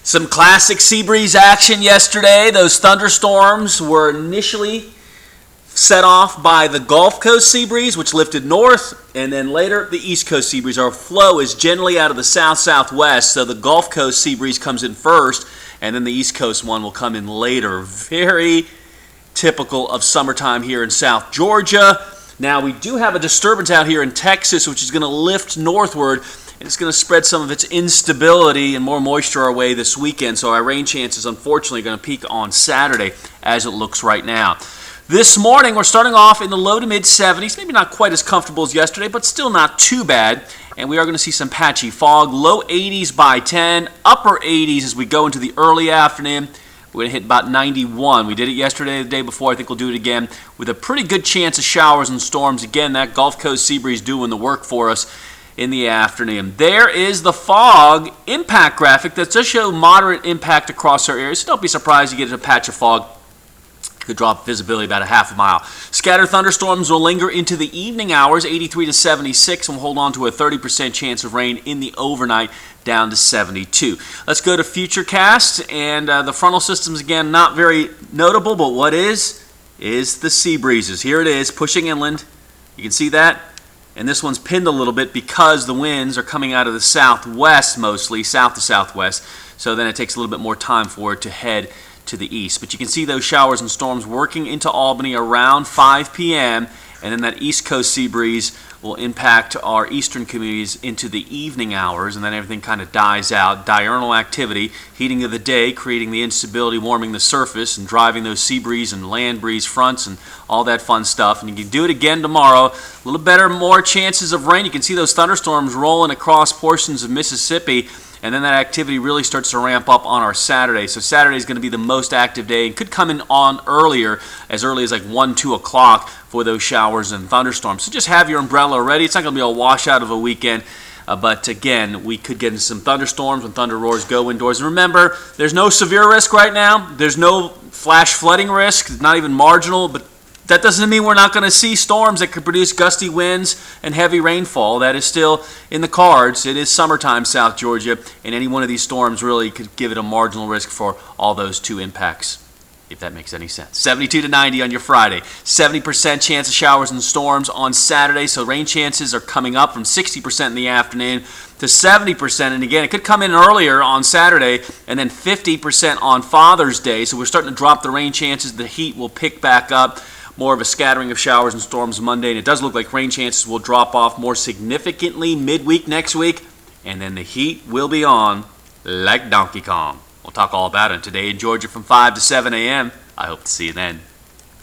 Some classic sea breeze action yesterday. Those thunderstorms were initially set off by the Gulf Coast sea breeze, which lifted north, and then later the East Coast sea breeze. Our flow is generally out of the south-southwest, so the Gulf Coast sea breeze comes in first, and then the East Coast one will come in later. Very typical of summertime here in South Georgia. Now, we do have a disturbance out here in Texas, which is going to lift northward, and it's going to spread some of its instability and more moisture our way this weekend. So our rain chances, unfortunately, are going to peak on Saturday as it looks right now. This morning, we're starting off in the low to mid-70s, maybe not quite as comfortable as yesterday, but still not too bad. And we are going to see some patchy fog, low 80s by 10, upper 80s as we go into the early afternoon. We're going to hit about 91. We did it yesterday, the day before. I think we'll do it again with a pretty good chance of showers and storms. Again, that Gulf Coast sea breeze doing the work for us in the afternoon. There is the fog impact graphic that does show moderate impact across our area. So don't be surprised you get a patch of fog. Could drop visibility about a half a mile. Scattered thunderstorms will linger into the evening hours, 83 to 76, and we'll hold on to a 30% chance of rain in the overnight, down to 72. Let's go to Futurecast, and the frontal systems, again, not very notable, but what is the sea breezes. Here it is, pushing inland. You can see that, and this one's pinned a little bit because the winds are coming out of the southwest mostly, south to southwest, so then it takes a little bit more time for it to head to the east. But you can see those showers and storms working into Albany around 5 p.m. and then that East Coast sea breeze will impact our eastern communities into the evening hours, and then everything kind of dies out. Diurnal activity, heating of the day, creating the instability, warming the surface, and driving those sea breeze and land breeze fronts and all that fun stuff. And you can do it again tomorrow. A little better, more chances of rain. You can see those thunderstorms rolling across portions of Mississippi, and then that activity really starts to ramp up on our Saturday. So Saturday is going to be the most active day and could come in on earlier, as early as like 1, 2 o'clock for those showers and thunderstorms. So just have your umbrella ready. It's not going to be a washout of a weekend. But again, we could get into some thunderstorms when thunder roars. Go indoors. And remember, there's no severe risk right now. There's no flash flooding risk. It's not even marginal. But that doesn't mean we're not going to see storms that could produce gusty winds and heavy rainfall. That is still in the cards. It is summertime, South Georgia, and any one of these storms really could give it a marginal risk for all those two impacts, if that makes any sense. 72 to 90 on your Friday. 70% chance of showers and storms on Saturday, so rain chances are coming up from 60% in the afternoon to 70%. And again, it could come in earlier on Saturday and then 50% on Father's Day. So we're starting to drop the rain chances. The heat will pick back up. More of a scattering of showers and storms Monday, and it does look like rain chances will drop off more significantly midweek next week, and then the heat will be on like Donkey Kong. We'll talk all about it today in Georgia from 5 to 7 a.m. I hope to see you then.